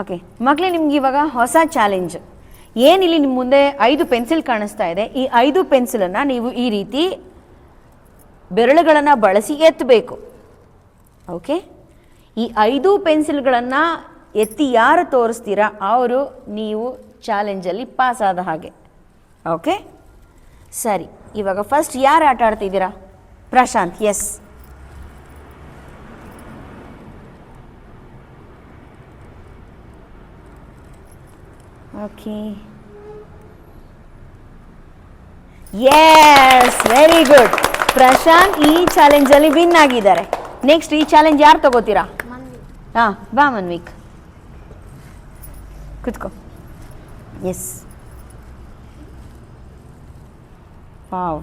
Okay ಮಕ್ಕಳೇ, ನಿಮ್ಗೆ ಇವಾಗ ಹೊಸ ಚಾಲೆಂಜ್. ಏನಿಲ್ಲಿ ನಿಮ್ಮ ಮುಂದೆ 5 ಪೆನ್ಸಿಲ್ ಕಾಣಿಸ್ತಾ ಇದೆ. ಈ 5 ಪೆನ್ಸಿಲನ್ನು ನೀವು ಈ ರೀತಿ ಬೆರಳುಗಳನ್ನು ಬಳಸಿ ಎತ್ತಬೇಕು. ಓಕೆ, ಈ 5 ಪೆನ್ಸಿಲ್ಗಳನ್ನು ಎತ್ತಿ ಯಾರು ತೋರಿಸ್ತೀರಾ ಅವರು ನೀವು ಚಾಲೆಂಜಲ್ಲಿ ಪಾಸ್ ಆದ ಹಾಗೆ. ಓಕೆ ಸರಿ, ಇವಾಗ ಫಸ್ಟ್ ಯಾರು ಆಟ ಆಡ್ತಿದ್ದೀರಾ? Prashant. Yes, okay, yes, very good. Prashant ಈ ಚಾಲೆಂಜಲ್ಲಿ ವಿನ್ ಆಗಿದ್ದಾರೆ. ನೆಕ್ಸ್ಟ್ ಈ ಚಾಲೆಂಜ್ ಯಾರು ತಗೋತೀರಾ? ಹಾಂ, ಬಾ ಮನ್ವಿಕ್, ಕುತ್ಕೋ. ಎಸ್, ವಾವ್,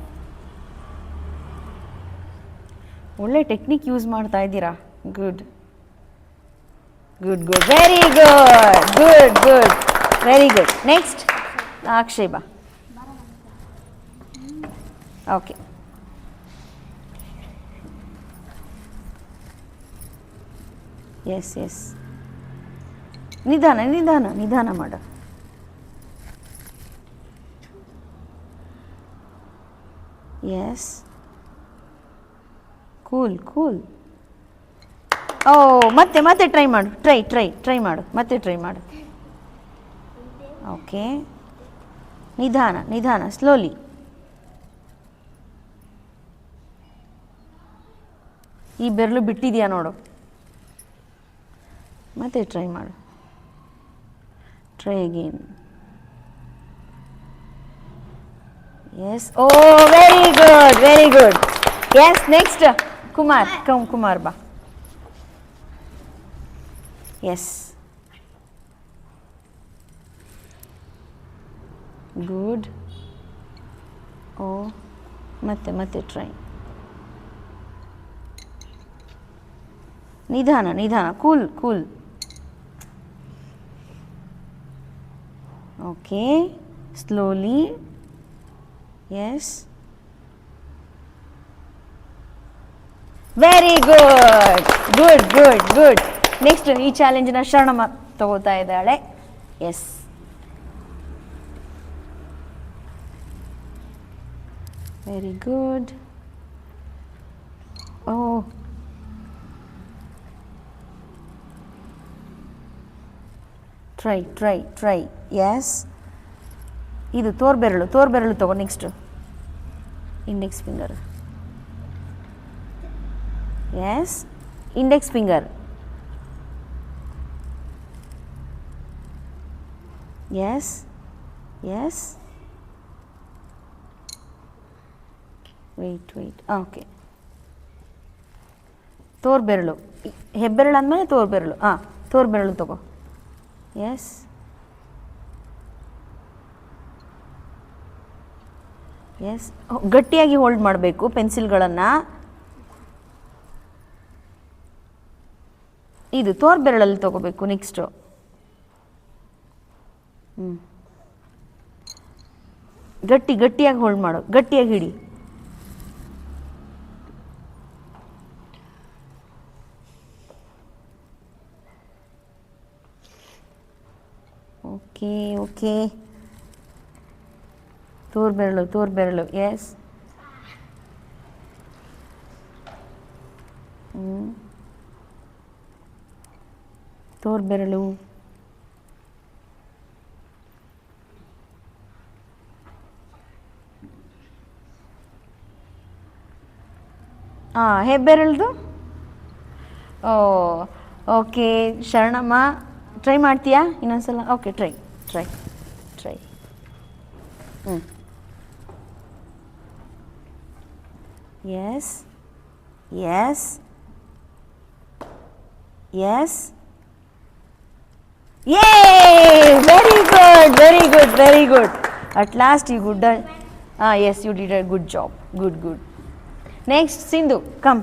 ಒಳ್ಳೆ ಟೆಕ್ನಿಕ್ ಯೂಸ್ ಮಾಡ್ತಾ ಇದ್ದೀರಾ. Good good good, very good, good good, very good. Next Akshay, ಬಾ. ಓಕೆ, ಎಸ್ ಎಸ್, ನಿಧಾನ ನಿಧಾನ ನಿಧಾನ ಮಾಡು. S, cool cool. ಓ, ಮತ್ತೆ ಮತ್ತೆ ಟ್ರೈ ಮಾಡು, ಟ್ರೈ ಮಾಡು, ಮತ್ತೆ ಟ್ರೈ ಮಾಡು. ಓಕೆ, ನಿಧಾನ ನಿಧಾನ, ಸ್ಲೋಲಿ. ಈ ಬೆರಳು ಬಿಟ್ಟಿದೆಯಾ ನೋಡು, ಮತ್ತೆ ಟ್ರೈ ಮಾಡು. Try again. Yes, oh very good, very good. Yes, next Kumar, Kumar ಬಾ. Yes, good. ಓ, ಮತ್ತೆ ಮತ್ತೆ ಟ್ರೈ. ನಿಧಾನ ನಿಧಾನ, cool cool. Okay, slowly. Yes, very good, good good good. Next ಈ ಚಾಲೆಂಜ್ನ ಶರಣಮ್ಮ ತಗೋತಾ ಇದ್ದಾಳೆ. Yes, very good. Oh, try. Yes, ಇದು ತೋರ್ಬೆರಳು ತಗೋ. Next index finger. Yes, index finger. Yes yes, wait. Okay, ತೋರ್ಬೆರಳು, ಹೆಬ್ಬೆರಳು ಅಂದಮೇಲೆ ತೋರ್ಬೆರಳು. ತೋರ್ಬೆರಳು ತಗೋ. ಎಸ್, ಎಸ್, ಗಟ್ಟಿಯಾಗಿ ಹೋಲ್ಡ್ ಮಾಡಬೇಕು ಪೆನ್ಸಿಲ್ಗಳನ್ನು. ಇದು ತೋರ್ಬೆರಳಲ್ಲಿ ತಗೋಬೇಕು. ನೆಕ್ಸ್ಟು ಗಟ್ಟಿಯಾಗಿ ಹೋಲ್ಡ್ ಮಾಡು, ಗಟ್ಟಿಯಾಗಿ ಹಿಡಿ. ಓಕೆ ಓಕೆ, ತೋರ್ಬೆರಳು. ಎಸ್, ತೋರ್ಬೆರಳು. ಹೆಬ್ಬೆರಳ್ದು. ಓಕೆ, ಶರಣಮ್ಮ ಟ್ರೈ ಮಾಡ್ತೀಯಾ ಇನ್ನೊಂದ್ಸಲ? Okay, try. Yes yes yes, yay, very good. At last you good. Yes, you did a good job. Good. Next Sindhu, come.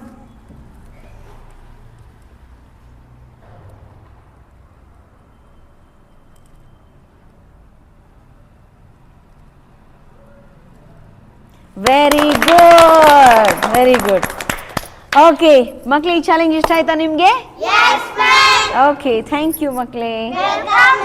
Very good. Okay ಮಕ್ಕಳು, ಈ ಚಾಲೆಂಜ್ ಇಷ್ಟ ಆಯ್ತಾ ನಿಮಗೆ? Yes, ma'am. Okay thank you ಮಕ್ಕಳೇ. Welcome